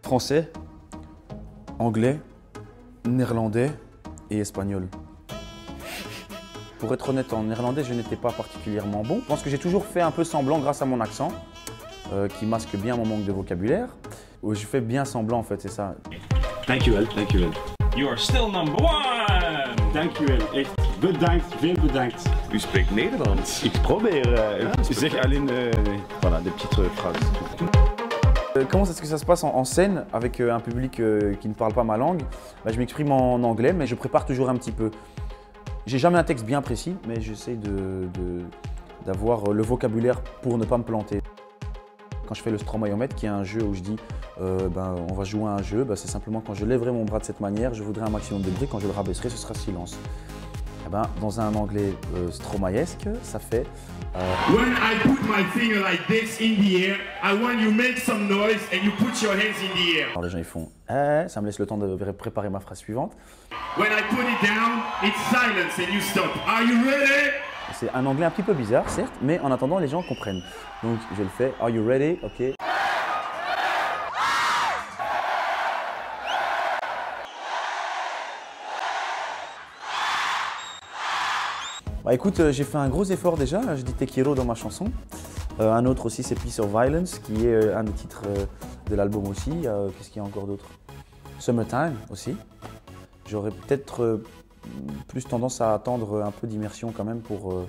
Français, anglais, néerlandais et espagnol. Pour être honnête, en néerlandais, je n'étais pas particulièrement bon. Je pense que j'ai toujours fait un peu semblant grâce à mon accent, qui masque bien mon manque de vocabulaire. Je fais bien semblant en fait, c'est ça. Dankjewel, dankjewel. You are still number one! Dankjewel, echt bedankt, veel bedankt. U spreekt Nederlands. Ik probeer, zeg alleen voilà, des petites phrases. Comment est-ce que ça se passe en scène avec un public qui ne parle pas ma langue? Je m'exprime en anglais, mais je prépare toujours un petit peu. J'ai jamais un texte bien précis, mais j'essaie d'avoir le vocabulaire pour ne pas me planter. Quand je fais le Stromae-o-Met, qui est un jeu où je dis on va jouer à un jeu, c'est simplement quand je lèverai mon bras de cette manière, je voudrais un maximum de bruit, quand je le rabaisserai, ce sera silence. Dans un anglais stromaesque, ça fait When I put my finger like this in the air, I want you make some noise and you put your hands in the air. Alors les gens ils font ça me laisse le temps de préparer ma phrase suivante. When I put it down, it's silence and you stop. Are you ready? C'est un anglais un petit peu bizarre, certes, mais en attendant les gens comprennent. Donc je le fais. Are you ready? Ok. Écoute, j'ai fait un gros effort déjà, je dis Te quiero dans ma chanson. Un autre aussi, c'est Peace of Violence, qui est un des titres de l'album aussi. Qu'est-ce qu'il y a encore d'autre? Summertime aussi. J'aurais peut-être plus tendance à attendre un peu d'immersion quand même pour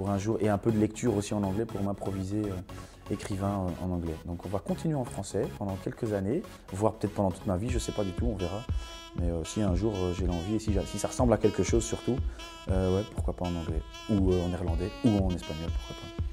un jour, et un peu de lecture aussi en anglais pour m'improviser écrivain en anglais. Donc on va continuer en français pendant quelques années, voire peut-être pendant toute ma vie, je ne sais pas du tout, on verra. Mais si un jour j'ai l'envie, et si ça ressemble à quelque chose surtout, ouais, pourquoi pas en anglais, ou en néerlandais, ou en espagnol, pourquoi pas.